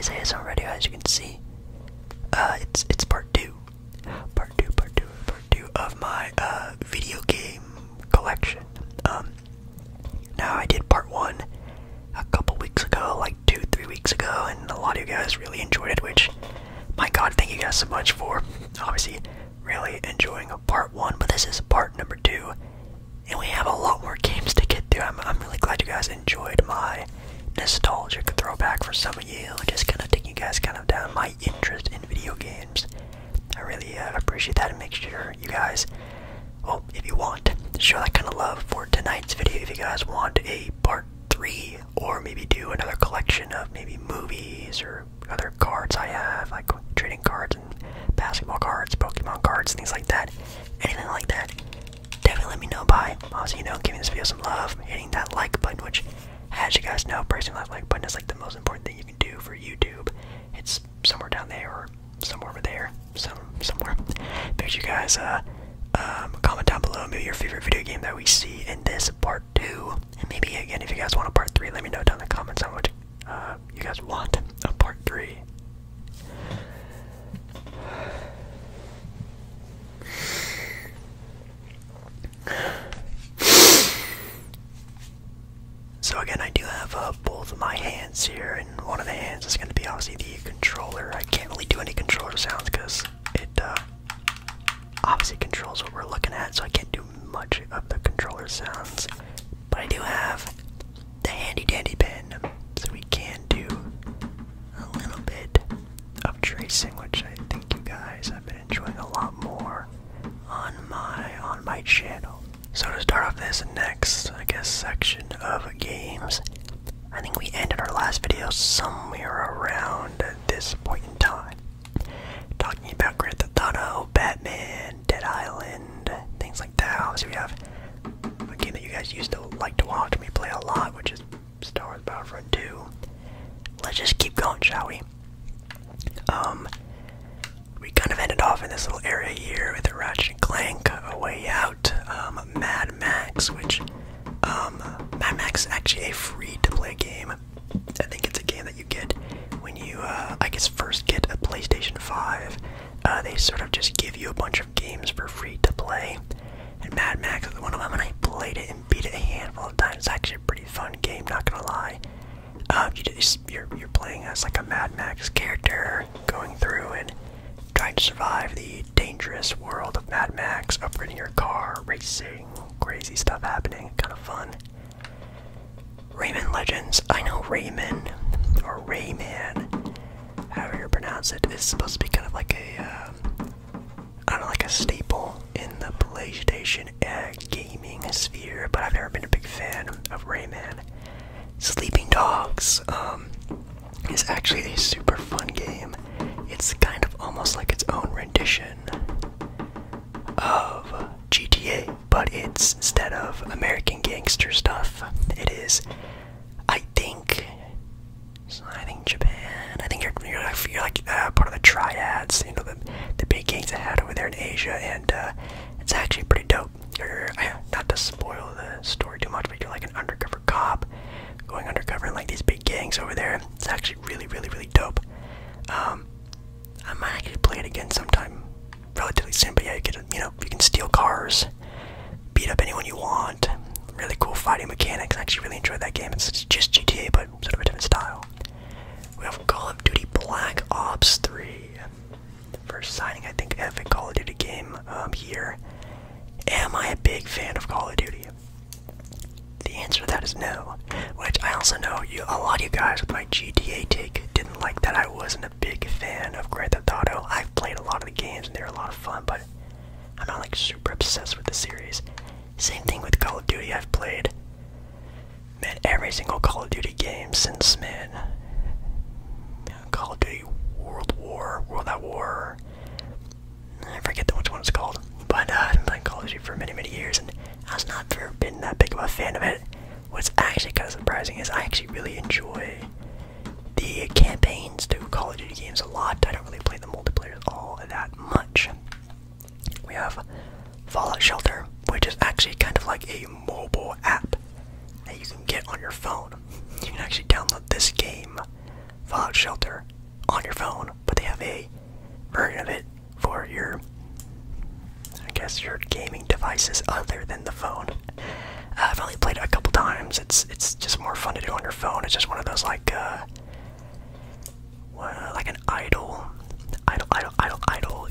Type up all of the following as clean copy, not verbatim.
today's ASMR video, as you can see, it's part two of my video game collection. Now I did part one a couple weeks ago, like 2-3 weeks ago, and a lot of you guys really enjoyed it, which, my god, thank you guys so much for obviously really enjoying part one. But this is part number two, and we have a lot more games to get through. I'm really glad you guys enjoyed my nostalgic throwback for some of you, just kind of taking you guys kind of down my interest in video games. I really appreciate that, and make sure you guys, well, if you want, show that kind of love for tonight's video. If you guys want a part 3, or maybe do another collection of maybe movies or other cards I have, like trading cards and basketball cards, Pokemon cards, things like that, anything like that, definitely let me know by, also, giving this video some love, hitting that like button, which, as you guys know, pressing that like button is like the most important thing you can do for YouTube. It's somewhere down there, or somewhere over there, somewhere. Make sure you guys comment down below maybe your favorite video game that we see in this part 2, and maybe again if you guys want a part 3, let me know down in the comments how much you guys want a part 3. So again, I do have both of my hands here, and one of the hands is going to be obviously the controller. I can't really do any controller sounds because it obviously controls what we're looking at, so I can't do much of the controller sounds. But I do have the handy dandy pen, so we can do a little bit of tracing, which I think you guys have been enjoying a lot more on my channel. So to start off this next, I guess, section of games, I think we ended our last video somewhere around this point in time, talking about Grand Theft Auto, Batman, Dead Island, things like that. Obviously we have a game that you guys used to like to watch me play a lot, which is Star Wars Battlefront 2. Let's just keep going, shall we? We kind of ended off in this little area here with a Ratchet & Clank, A Way Out, Mad Max, which, Mad Max is actually a free-to-play game. I think it's a game that you get when you, I guess, first get a PlayStation 5. They sort of just give you a bunch of games for free to play, and Mad Max is one of them, and I played it and beat it a handful of times. It's actually a pretty fun game, not gonna lie. You're playing as like a Mad Max character, going through and trying to survive the dangerous world of Mad Max, upgrading your car, racing, crazy stuff happening, kind of fun. Rayman Legends. I know Rayman, or Rayman, however you pronounce it, is supposed to be kind of like a, I don't know, like a staple in the PlayStation gaming sphere, but I've never been a big fan of Rayman. Sleeping Dogs is actually a super fun game. It's kind of almost like its own rendition of GTA, but it's, instead of American gangster stuff, it is, I think Japan. I think you're like part of the triads, the big gangs that had over there in Asia, and it's actually pretty dope. You're, not to spoil the story too much, but you're like an undercover cop going undercover in like these big gangs over there. It's actually really, really, really dope. I might actually play it again sometime relatively soon, but yeah, you can steal cars, beat up anyone you want, really cool fighting mechanics. I actually really enjoyed that game. It's just GTA, but sort of a different style. We have Call of Duty Black Ops 3, the first signing, I think, of a Call of Duty game here. Am I a big fan of Call of Duty? The answer to that is no, which I also know a lot of you guys with my GTA take didn't like that I wasn't a big fan of Grand Theft Auto. I've played a lot of the games and they're a lot of fun, but I'm not like super obsessed with the series. Same thing with Call of Duty. I've played, man, every single Call of Duty game since, man, Call of Duty World at War, I forget which one it's called, but I've been playing Call of Duty for many, many years, and I've not been that big of a fan of it. What's actually kind of surprising is I actually really enjoy the campaigns to Call of Duty games a lot. I don't really play the multiplayer all that much. We have Fallout Shelter, which is actually kind of like a mobile app that you can get on your phone. You can actually download this game, Fallout Shelter, devices other than the phone. I've only played it a couple times. It's just more fun to do on your phone. It's just one of those like an idle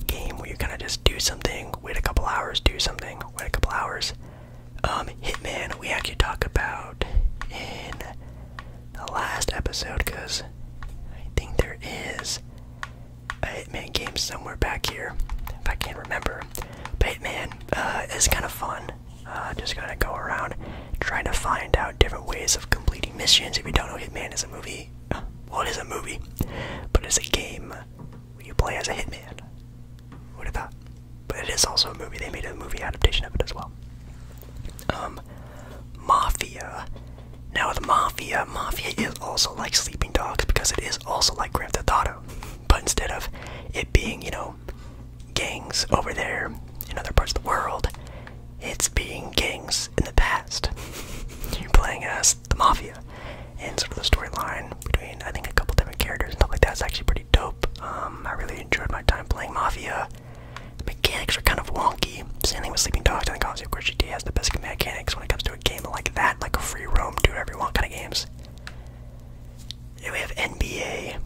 game where you kind of just do something, wait a couple hours, do something, wait a couple hours. Hitman, we actually talked about in the last episode, because I think there is a Hitman game somewhere back here, if I can't remember. But Hitman is kind of fun. Just gonna go around trying to find out different ways of completing missions. If you don't know, Hitman is a movie. Well, it is a movie, but it's a game where you play as a hitman. Who would have thought? But it is also a movie. They made a movie adaptation of it as well. Mafia. Now with Mafia is also like Sleeping Dogs because it is also like Grand Theft Auto. But instead of it being, you know, gangs over there in other parts of the world, it's being gangs in the past. You're playing as the Mafia. And sort of the storyline between, I think, a couple different characters and stuff like that is actually pretty dope. I really enjoyed my time playing Mafia. The mechanics are kind of wonky. Same thing with Sleeping Dogs. I think obviously, of course, GTA has the best mechanics when it comes to a game like that, like a free roam, do whatever you want kind of games. Then we have NBA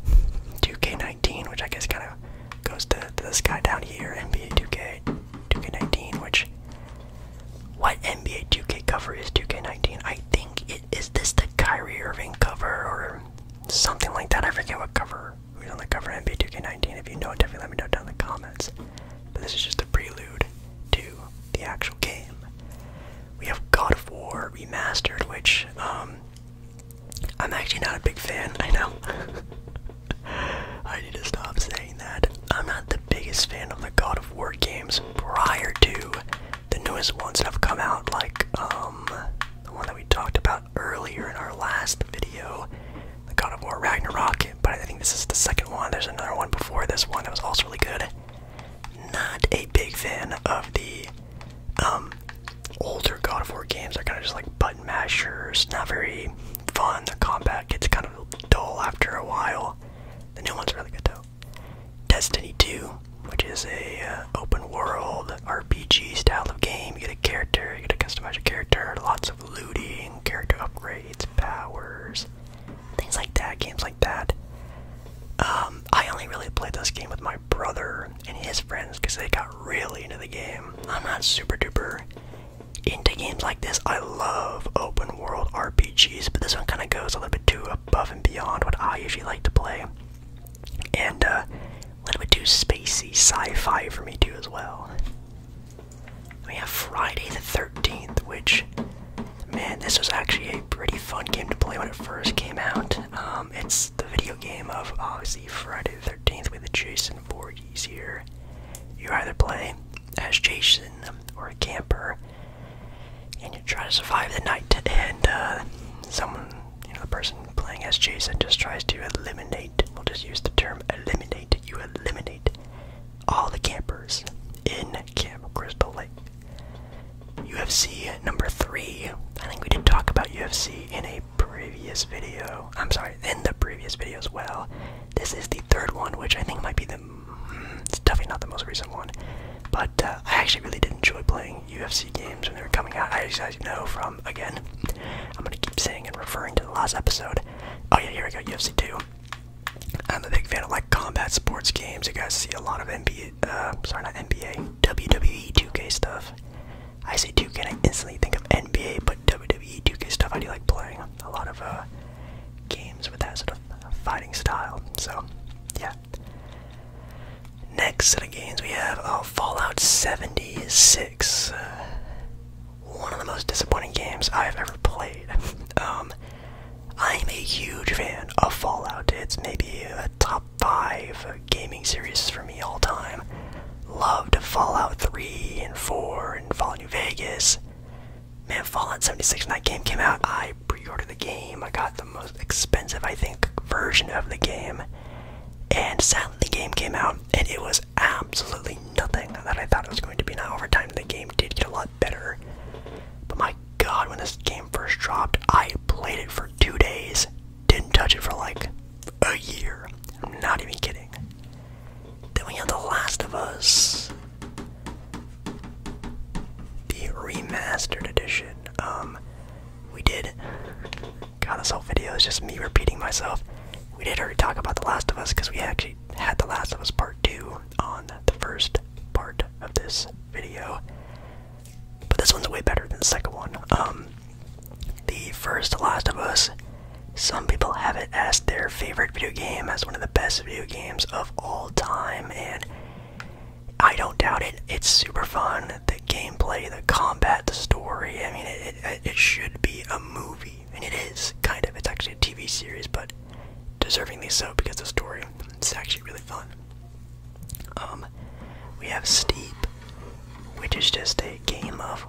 2K19, which I guess kind of goes to this guy down here, NBA 2K19, which... What NBA 2K cover is 2K19? I think is this the Kyrie Irving cover or something like that. I forget what cover. Who's on the cover of NBA 2K19? If you know it, definitely let me know down in the comments. But this is just a prelude to the actual game. We have God of War Remastered, which I'm actually not a big fan. I know. I need to stop saying that. I'm not the biggest fan of the God of War games prior to the newest ones that have come out, like the one that we talked about earlier in our last video, the God of War Ragnarok. But I think this is the second one. There's another one before this one that was also really good. Not a big fan of the older God of War games. They're kind of just like button mashers, not very fun. The combat gets kind of dull after a while. The new ones are really good though. Destiny 2, which is a open world RPG style of game. You get a character, you get to customize your character, lots of looting, character upgrades, powers, things like that, games like that. I only really played this game with my brother and his friends because they got really into the game. I'm not super duper into games like this. I love open world RPGs, but this one kind of goes a little bit too above and beyond what I usually like to play. And a little bit too spacey sci-fi for me too as well. We have Friday the 13th, which, man, this was actually a pretty fun game to play when it first came out. It's the video game of, obviously, Friday the 13th with Jason Voorhees here. You either play as Jason or a camper, and you try to survive the night, and someone, you know, the person playing as Jason just tries to eliminate, we'll just use the term eliminate, you eliminate all the campers in Camp Crystal Lake. UFC number 3. I think we did talk about UFC in a previous video. I'm sorry, in the previous video as well. This is the third one, which I think might be it's definitely not the most recent one. But I actually really did enjoy playing UFC games when they were coming out. As you know from, again, I'm going to keep saying and referring to the last episode. Oh yeah, here we go, UFC 2. I'm a big fan of like combat sports games. You guys see a lot of WWE 2K stuff. I say 2K and I instantly think of NBA, but WWE 2K stuff I do like playing. A lot of games with that sort of fighting style. So, yeah. Next set of games we have Fallout 76. One of the most disappointing games I've ever played. I'm a huge fan of Fallout. It's maybe a top 5 gaming series for me all time. Loved Fallout 3 and 4 and Fallout New Vegas. Man, Fallout 76, when that game came out, I pre-ordered the game. I got the most expensive, I think, version of the game. And sadly, the game came out, and it was absolutely nothing that I thought it was going to be. Now, over time, the game did get a lot better. But my god, when this game first dropped, I played it for 2 days. Didn't touch it for like a year. I'm not even kidding. Then we have The Last of Us. The myself. We did already talk about The Last of Us because we actually had The Last of Us Part 2 on the first part of this video. But this one's way better than the second one. The first Last of Us, some people have it as their favorite video game, as one of the best video games of all time, and I don't doubt it. It's super fun. The gameplay, the combat, the story, I mean, it should be a movie, and it is, kind of. It's actually a TV series, but deservingly so because the story is actually really fun. We have Steep, which is just a game of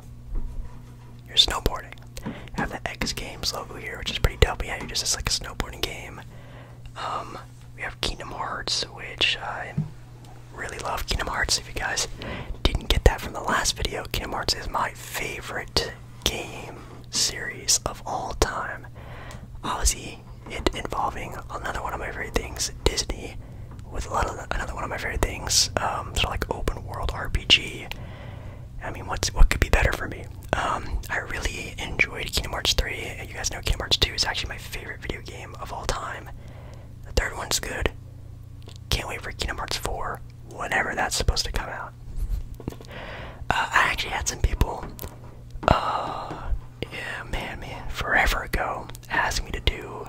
your snowboarding. I have the X Games logo here, which is pretty dope. Yeah, you're just like a snowboarding game. We have Kingdom Hearts, which I really love Kingdom Hearts. If you guys didn't get that from the last video, Kingdom Hearts is my favorite game series of all time. Obviously, it involving another one of my favorite things, Disney, with another one of my favorite things, sort of like open world RPG. I mean, what could be better for me? I really enjoyed Kingdom Hearts 3, and you guys know Kingdom Hearts 2 is actually my favorite video game of all time. The third one's good. Can't wait for Kingdom Hearts 4, whenever that's supposed to come out. I actually had some people, forever ago, ask me to do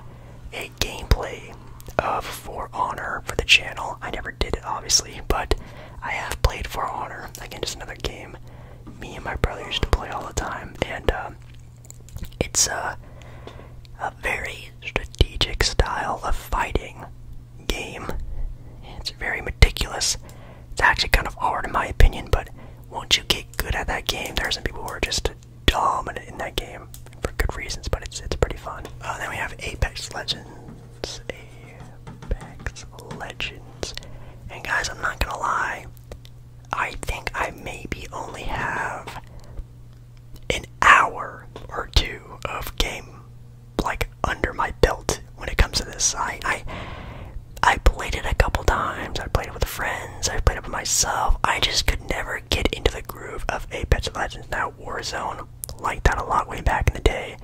a gameplay of For Honor for the channel. I never did it, obviously, but I have played For Honor. Again, just another game me and my brother used to play all the time, and it's a very strategic style of fighting game. It's very meticulous. It's actually kind of hard in my opinion, but once you get good at that game, there are some people who are just dominant in that game for good reasons, but it's pretty fun. Then we have Apex Legends. Apex Legends. And guys, I'm not gonna lie, I think I maybe only have an hour or two of game, like, under my belt when it comes to this. I played it a couple times. I played it with friends. I played it by myself. I just could never get into the groove of Apex Legends. Now, Warzone liked that a lot way back in the day,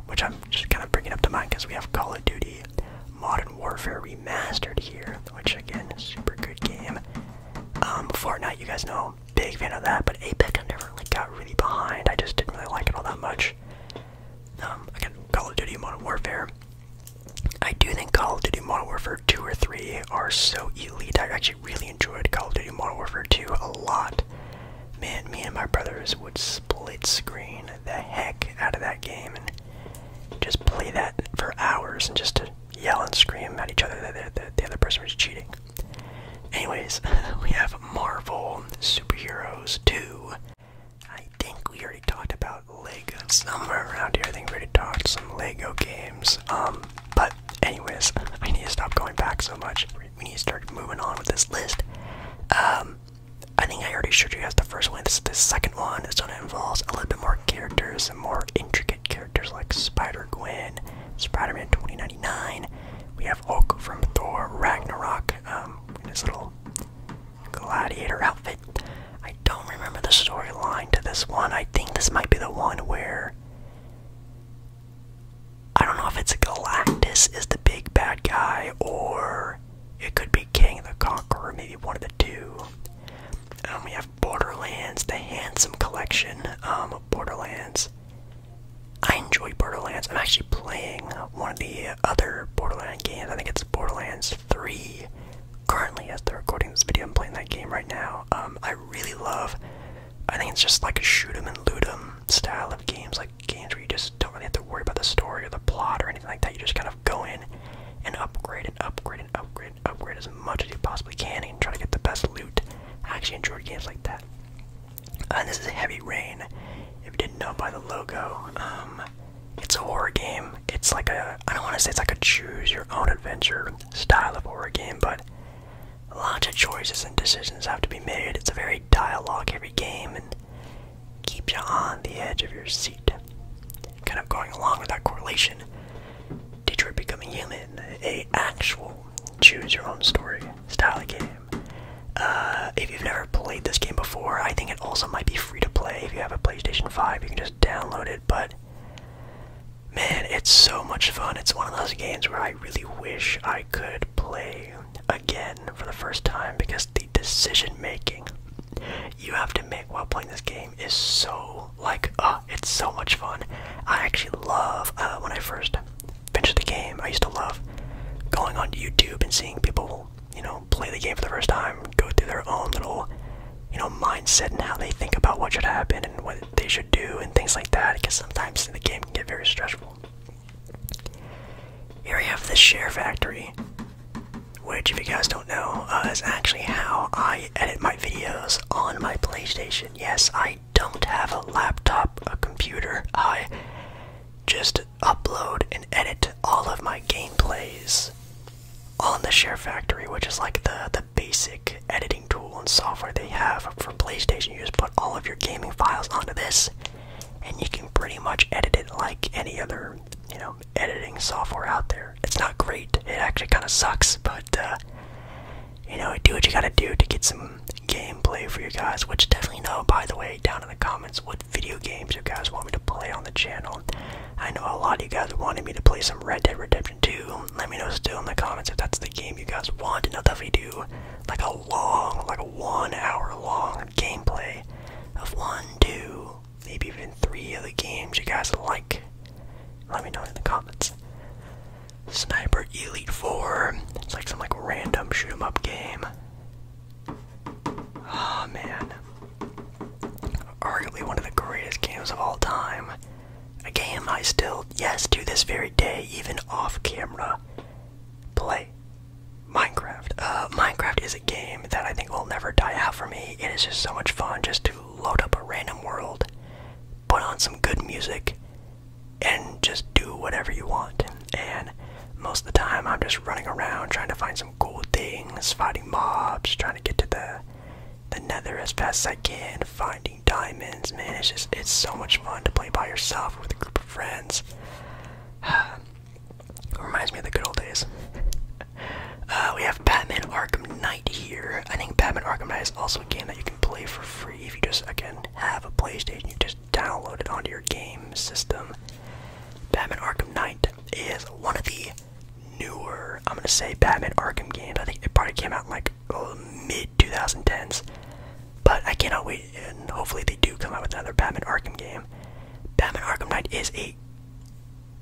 which I'm just kind of bringing up to mind because we have Call of Duty Modern Warfare Remastered here, which again is a super good game. Fortnite, you guys know, big fan of that, but Apex I never got really behind. I just didn't really like it all that much. Again, Call of Duty Modern Warfare. I do think Call of Duty Modern Warfare 2 or 3 are so elite. I actually really enjoyed Call of Duty Modern Warfare 2 a lot. Man, me and my brothers would split screen the heck out of that game and just play that for hours and just to yell and scream at each other that the other person was cheating. Anyways, we have Marvel Superheroes 2. I think we already talked about Lego somewhere around here. I think we already talked some Lego games. But anyways, I need to stop going back so much. We need to start moving on with this list. I think I already showed you guys the first one. This second one. This one involves a little bit more characters and more intricate characters like Spider-Gwen, Spider-Man 2099. We have Hulk from Thor Ragnarok in his little gladiator outfit. I don't remember the storyline to this one. I think this might be the one where, I don't know if it's Galactus is the big bad guy, or it could be King the Conqueror, maybe one of the two. We have Borderlands, the Handsome Collection. Borderlands. I enjoy Borderlands. I'm actually playing one of the other Borderlands games. I think it's Borderlands 3. Currently, as they're recording this video, I'm playing that game right now. I really love, I think it's just like a shoot 'em and loot 'em style of games, like games where you just don't really have to worry about the story or the plot or anything like that. You just kind of go in and upgrade and upgrade and upgrade and upgrade as much as you possibly can and try to get the best loot. I actually enjoy games like that. And this is Heavy Rain. If you didn't know by the logo, it's a horror game. It's like a, I don't want to say it's like a choose your own adventure style of horror game, but lots of choices and decisions have to be made. It's a very dialogue heavy game and keeps you on the edge of your seat. Kind of going along with that correlation, Detroit Becoming Human, a actual choose your own story style of game. If you've never played this game before, I think it also might be free to play. If you have a PlayStation 5, you can just download it, but Man, it's so much fun. It's one of those games where I really wish I could play again for the first time, because the decision making you have to make while playing this game is so, like, it's so much fun. I actually love, when I first finished the game, I used to love going on YouTube and seeing people, you know, play the game for the first time, go through their own little, you know, mindset and how they think about what should happen and what they should do and things like that, because sometimes the game can get very stressful. Here we have the Share Factory, which, if you guys don't know, is actually how I edit my videos on my PlayStation. Yes, I don't have a laptop, a computer. I just upload and edit all of my gameplays on the Share Factory, which is like the basic editing tool and software they have for PlayStation. You just put all of your gaming files onto this, and you can pretty much edit it like any other, you know, editing software out there. It's not great. It actually kind of sucks, but you know, do what you gotta do to get some gameplay for you guys. Which, definitely know, by the way, down in the comments what video games you guys want me to play on the channel. I know a lot of you guys wanted me to play some Red Dead Redemption 2. Let me know still in the comments if that's the game you guys want, and I'll definitely do like a long, like a 1 hour long gameplay of 1, 2, maybe even 3 of the games you guys like. Let me know in the comments. Sniper Elite 4. It's like some like random shoot 'em up game. Oh man. Arguably one of the greatest games of all time. A game I still, yes, to this very day, even off camera, play. Minecraft. Minecraft is a game that I think will never die out for me. It is just so much fun just to load up a random world, put on some good music, and just do whatever you want. And most of the time I'm just running around trying to find some cool things, fighting mobs, trying to get to the nether as fast as I can, finding diamonds. Man, it's so much fun to play by yourself with a group of friends. It reminds me of the good old days. We have Batman Arkham Knight here. I think Batman Arkham Knight is also a game that you can play for free if you just, again, have a PlayStation. You just download it onto your game system. Batman Arkham Knight is one of the newer, I'm gonna say, Batman Arkham games. I think it probably came out in like mid-2010s. But I cannot wait, and hopefully they do come out with another Batman Arkham game. Batman Arkham Knight is a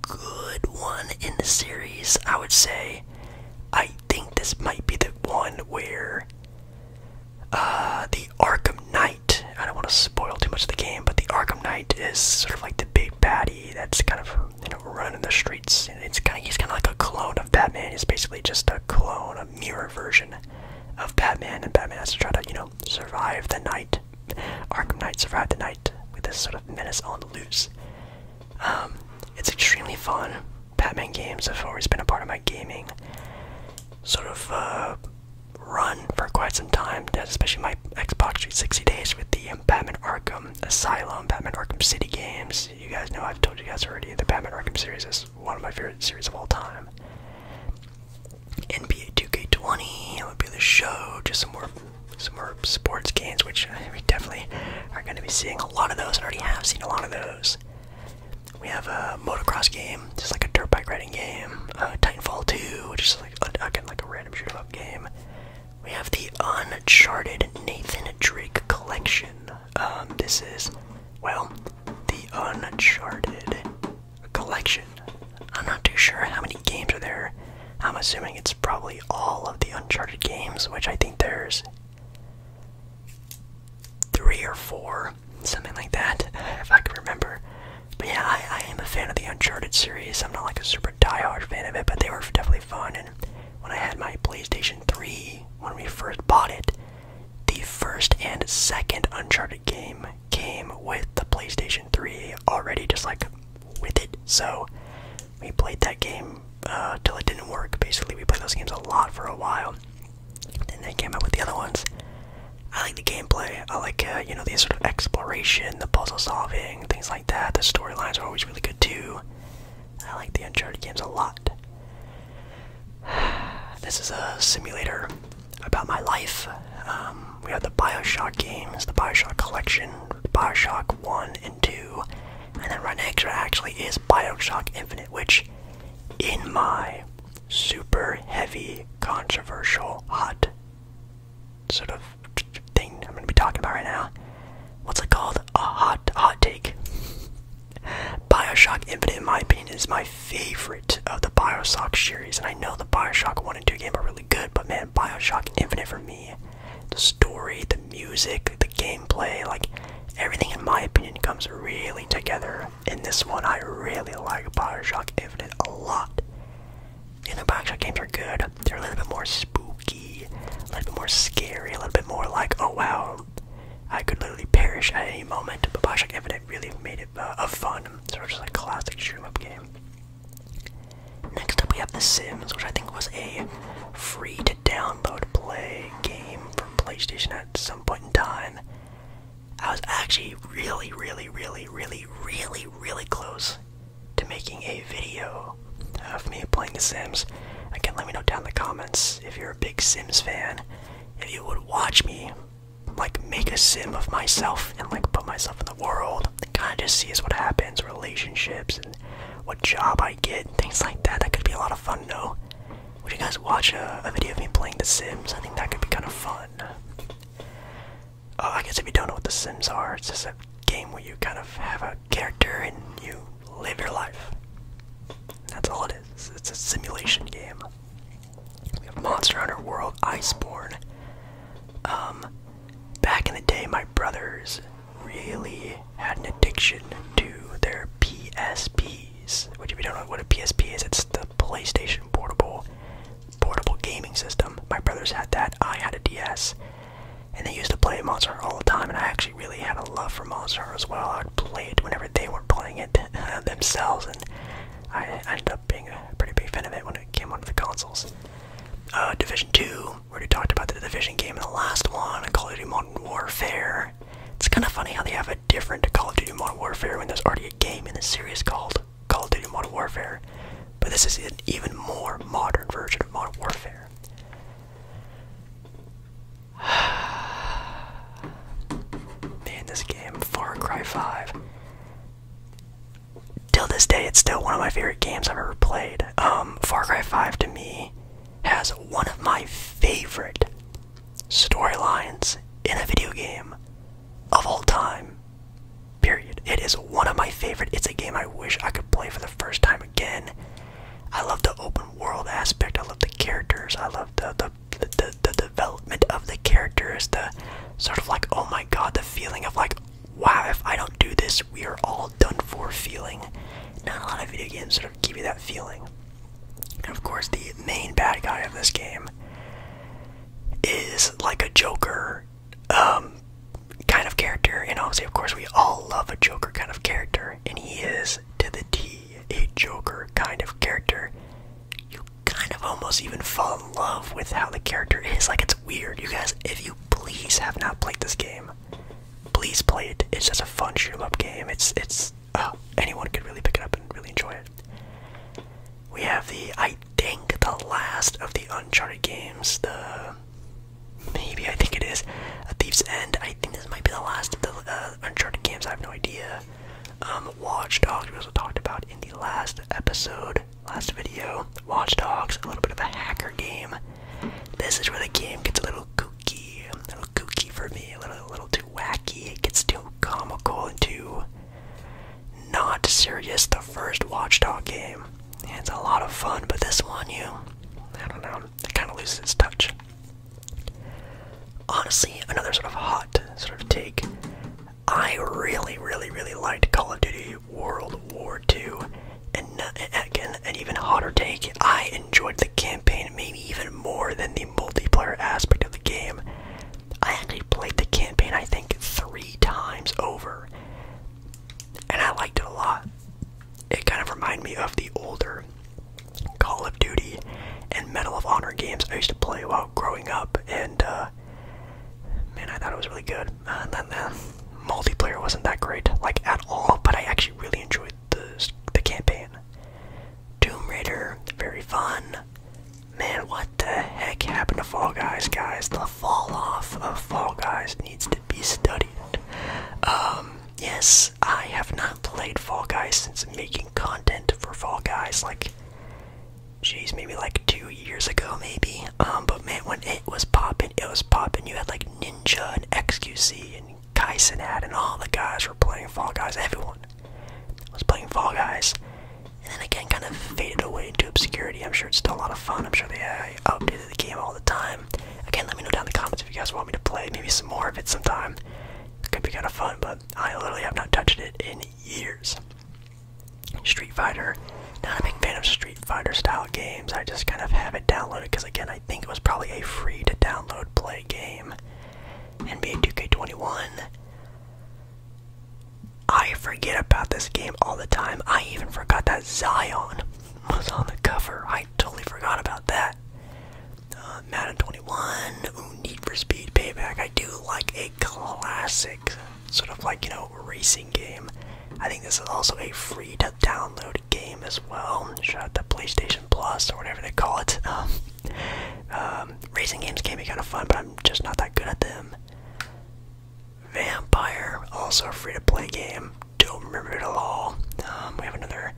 good one in the series, I would say. I think this might be the one where the Arkham Knight, I don't want to spoil too much of the game, but the Arkham Knight is sort of like the big baddie that's kind of, you know, running the streets, and he's kind of like a clone of Batman. He's basically just a clone, a mirror version of Batman, and Batman has to try to, you know, survive the night. Arkham Knight survived the night with this sort of menace on the loose. It's extremely fun. Batman games have always been a part of my gaming sort of run for quite some time, especially my Xbox 360 days with the Batman Arkham Asylum, Batman Arkham City games. You guys know, I've told you guys already, the Batman Arkham series is one of my favorite series of all time. NBA 2K20, MLB The Show, just some more sports games, which we definitely are going to be seeing a lot of those, and already have seen a lot of those. We have a motocross game, just like a dirt bike riding game. Titanfall 2, which is like, again, like a random shoot-up game. We have the Uncharted Nathan Drake collection. This is, well, the Uncharted collection. I'm not too sure how many games are there. I'm assuming it's probably all of the Uncharted games, which I think there's 3 or 4, something like that, if I can remember. But yeah, I am a fan of the Uncharted series. I'm not like a super diehard fan of it, but they were definitely fun. And when I had my PlayStation 3, when we first bought it, the first and second Uncharted game came with the PlayStation 3 already, just like with it. So we played that game till it didn't work. Basically, we played those games a lot for a while. Then they came out with the other ones. I like the gameplay. I like, you know, the sort of exploration, the puzzle solving, things like that. The storylines are always really good too. I like the Uncharted games a lot. This is a simulator about my life. We have the Bioshock games, the Bioshock collection, Bioshock 1 and 2. And then right next to it actually is BioShock Infinite, which, in my super heavy, controversial, hot sort of thing I'm gonna be talking about right now, what's it called? A hot take. BioShock Infinite, in my opinion, is my favorite of the BioShock series, and I know the BioShock 1 and 2 game are really good, but man, BioShock Infinite for me, the story, the music, the gameplay, like, everything in my opinion comes really together in this one. I really like BioShock Infinite a lot. The other BioShock games are good. They're a little bit more spooky, a little bit more scary, a little bit more like, oh wow, I could literally perish at any moment. But BioShock Infinite really made it a fun, sort of just like classic shoot-em-up game. Next up we have The Sims, which I think was a free-to-download play game for PlayStation at some point in time. I was actually really close to making a video of me playing The Sims. Again, let me know down in the comments if you're a big Sims fan, if you would watch me like make a sim of myself and like put myself in the world and kind of just see what happens, relationships and what job I get, things like that. That could be a lot of fun, though. Would you guys watch a video of me playing The Sims? I think that could be kind of fun. I guess if you don't know what The Sims are, it's just a game where you kind of have a character and you live your life. That's all it is. It's a simulation game. We have Monster Hunter World Iceborne. Back in the day, my brothers really had an addiction to their PSPs. Which, if you don't know what a PSP is, it's the PlayStation portable gaming system. My brothers had that. I had a DS. And they used to play Monster Hunter all the time, and I actually really had a love for Monster Hunter as well. I would play it whenever they weren't playing it themselves, and I ended up being a pretty big fan of it when it came onto the consoles. Division 2, we already talked about the Division game in the last one, Call of Duty Modern Warfare. It's kind of funny how they have a different Call of Duty Modern Warfare when there's already a game in the series called Call of Duty Modern Warfare. But this is an even more modern version of Modern Warfare. Man, this game, Far Cry 5. Till this day, it's still one of my favorite games I've ever played. Far Cry 5 to me has one of my favorite storylines in a video game of all time. Period. It is one of my favorite. It's a game I wish I could play for the first time again. I love the open world aspect. I love the characters. I love the development of the characters. The sort of like, oh my god, the feeling of like, wow, if I don't do this, we are all done for feeling. Not a lot of video games sort of give you that feeling. And of course, the main bad guy of this game is like a Joker kind of character. And obviously, of course, we all love a Joker kind of character, and he is to the T a Joker kind of character. You kind of almost even fall in love with how the character is. Like, it's weird. You guys, if you please have not played this game, please play it. It's just a fun shoot-em-up game. Anyone could really pick it up and really enjoy it. We have I think the last of the Uncharted games, maybe I think it is, A Thief's End. I think this might be the last of the Uncharted games, I have no idea. Watch Dogs, we also talked about in the last video. Watch Dogs, a little bit of a hacker game. This is where the game gets a little kooky for me, a little too wacky. It gets too comical and too not serious. The first Watch Dog game, it's a lot of fun, but this one, I don't know, it kind of loses its touch. Honestly, another sort of hot sort of take, I really liked Call of Duty World War II, and again, an even hotter take, I enjoyed the campaign maybe even more than the multiplayer aspect of the game. I actually played the campaign, I think, 3 times over, and I liked it a lot. It kind of reminded me of the older Call of Duty and Medal of Honor games I used to play while growing up, and man, I thought it was really good. And then the multiplayer wasn't that great, like at all, but I actually really enjoyed the campaign. Tomb Raider, very fun. Man, what the heck happened to Fall Guys, guys? The fall off of Fall Guys needs to be studied. Yes, I have not played Fall sure they updated the game all the time. Again, let me know down in the comments if you guys want me to play maybe some more of it sometime. It could be kind of fun, but I literally have not touched it in years. Street Fighter. Not a big fan of Street Fighter style games. I just kind of have it downloaded because, again, I think it was probably a free to download play game. NBA 2K21. I forget about this game all the time. I even forgot that Zion was on the cover. I totally forgot about that. Madden 21. Ooh, Need for Speed Payback. I do like a classic sort of like, racing game. I think this is also a free to download game as well. Shout out to PlayStation Plus or whatever they call it. Racing games can be kind of fun, but I'm just not that good at them. Vampire, also a free to play game. Don't remember it at all. We have another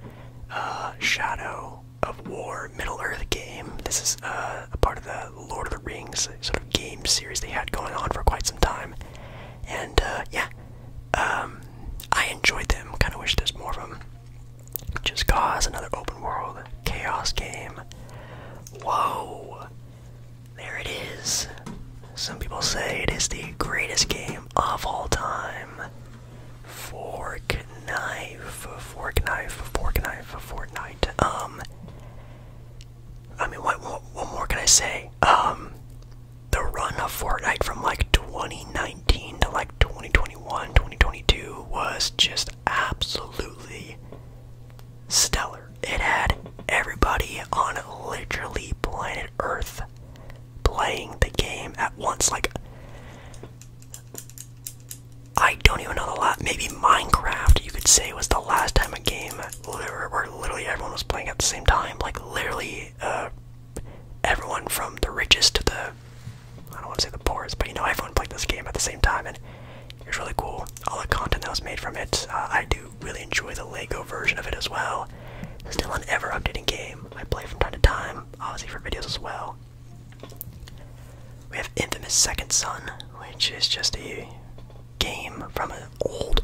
Shadow of War Middle Earth game. This is a part of the Lord of the Rings sort of game series they had going on for quite some time. And yeah, I enjoyed them. Kind of wish there's more of them. Just Cause, another open world chaos game. Whoa, there it is. Some people say it is the greatest game of all time. Fortnite. I mean, what more can I say? The run of Fortnite from like 2019 to like 2021, 2022 was just absolutely stellar. It had everybody on literally planet Earth playing the game at once. Like, I don't even know the last. Maybe Minecraft, you could say, was the last time a game where literally everyone was playing at the same time. Like, literally, everyone from the richest to the, I don't want to say the poorest, but everyone played this game at the same time, and it was really cool. All the content that was made from it. I do really enjoy the Lego version of it as well. Still an ever-updating game. I play from time to time, obviously for videos as well. We have Infamous Second Son, which is just a game from an old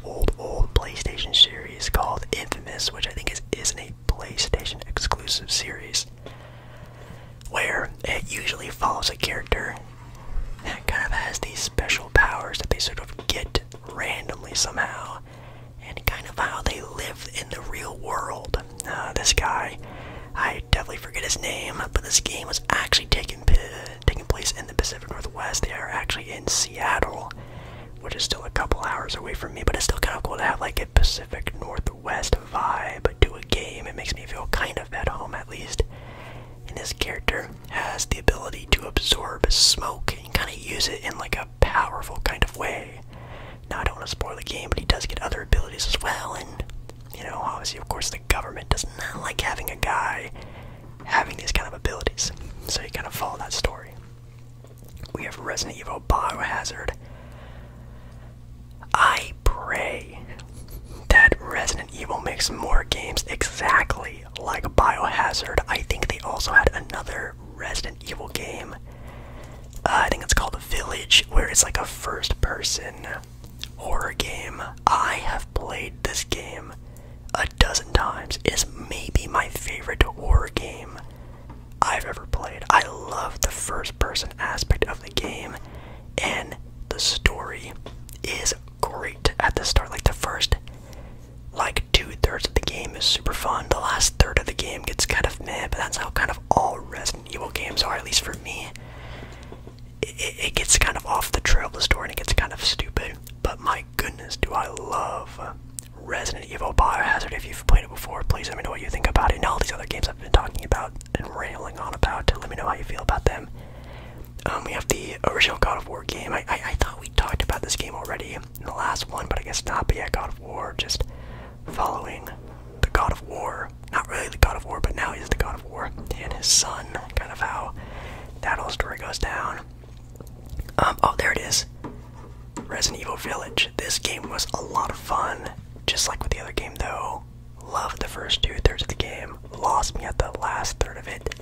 PlayStation series called Infamous, which I think isn't a PlayStation exclusive series, where it usually follows a character that kind of has these special powers that they sort of get randomly somehow, and kind of how they live in the real world. This guy, I definitely forget his name, but this game was actually taking place in the Pacific Northwest. They are actually in Seattle, which is still a couple hours away from me, but it's still kind of cool to have like a Pacific Northwest vibe to a game. It makes me feel kind of at home, at least. And this character has the ability to absorb smoke and kind of use it in like a powerful kind of way. Now, I don't want to spoil the game, but he does get other abilities as well, and obviously, of course, the government does not like having a guy having these kind of abilities, so you kind of follow that story. We have Resident Evil Biohazard. I pray that Resident Evil makes more games exactly like Biohazard. I think they also had another Resident Evil game. I think it's called Village, where it's like a first-person horror game. I have played this game a dozen times. It is maybe my favorite horror game I've ever played. I love the first-person aspect of the game, and the story is great at the start. Like, the first, like, 2/3 of the game is super fun. The last third of the game gets kind of meh, but that's how kind of all Resident Evil games are, at least for me. It gets kind of off the trail of the story, and it gets kind of stupid, but my goodness, do I love Resident Evil Biohazard. If you've played it before, please let me know what you think about it, and all these other games I've been talking about and rambling on about. Let me know how you feel about them. We have the original God of War game. I thought we talked about this game already in the last one, but I guess not. But yeah, God of War, just following the God of War. Not really the God of War, but now he's the God of War, and his son, kind of how that whole story goes down. Oh, there it is. Resident Evil Village. This game was a lot of fun. Just like with the other game, though. Loved the first 2/3 of the game. Lost me at the last third of it.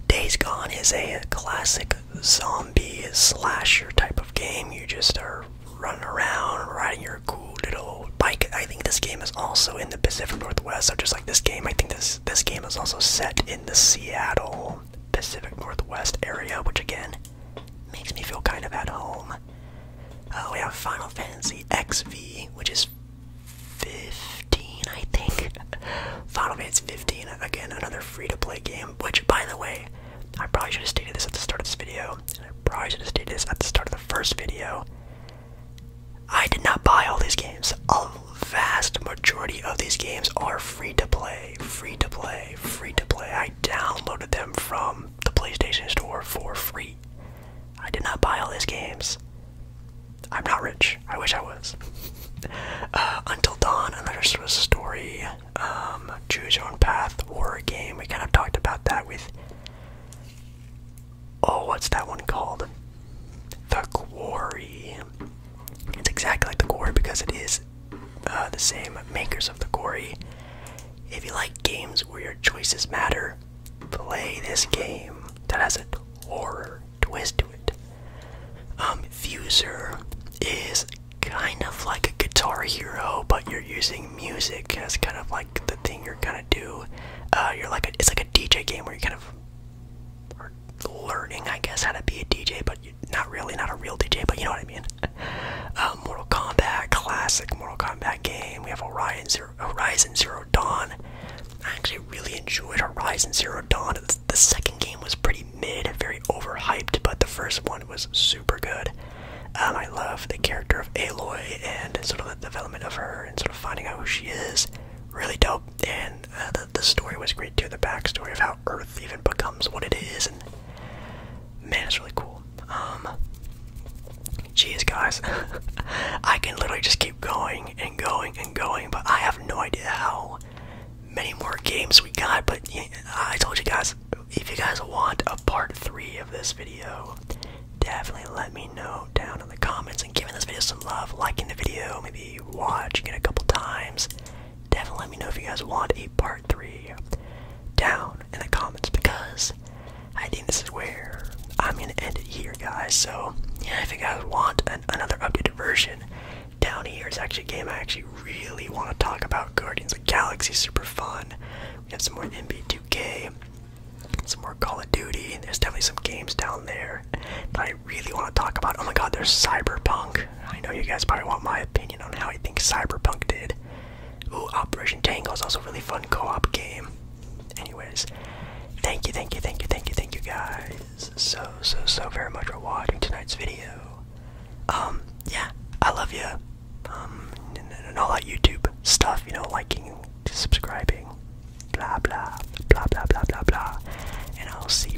Days Gone is a classic zombie slasher type of game. You just are running around, riding your cool little bike. I think this game is also in the Pacific Northwest, so just like this game, I think this game is also set in the Seattle stated this at the start of the first video. I did not buy all these games. A vast majority of these games are free to play, free to play, free to play. I downloaded them from the PlayStation Store for free. I did not buy all these games. I'm not rich. I wish I was. Until Dawn, another sort of story, choose your own path horror game. We kind of talked about that with, oh, what's that one called? The Quarry. It's exactly like The Quarry because it is the same makers of The Quarry. If you like games where your choices matter, play this game that has a horror twist to it. Fuser is kind of like a Guitar Hero, but you're using music as kind of like the thing you're gonna do. It's like a DJ game where you kind of are learning, I guess, how to be a DJ, but you're not really, not a real DJ, but you know what I mean. Mortal Kombat, classic Mortal Kombat game. We have Horizon Zero Dawn. I actually really enjoyed Horizon Zero Dawn. The second game was pretty mid, very overhyped, but the first one was super good. I love the character of Aloy and sort of the development of her and sort of finding out who she is. Really dope. And the story was great too. The backstory of how Earth even becomes what it is, and man, it's really cool. Jeez, guys, I can literally just keep going and going and going, but I have no idea how many more games we got. But I told you guys, if you guys want a part 3 of this video, definitely let me know down in the comments and giving this video some love, liking the video, maybe watching it a couple times. Definitely let me know if you guys want a part 3 down in the comments, because I think this is where I'm gonna end it here, guys. So yeah, if you guys want another updated version, down here is actually a game I actually really want to talk about. Guardians of the Galaxy, super fun. We have some more NBA 2K, some more Call of Duty. There's definitely some games down there that I really want to talk about. Oh my god, there's Cyberpunk. I know you guys probably want my opinion on how I think Cyberpunk did. Ooh, Operation Tango is also a really fun co-op game. Anyways, thank you guys so very much for watching tonight's video. Yeah, I love you. And all that YouTube stuff, you know, liking, subscribing, blah blah blah blah blah blah blah. And I'll see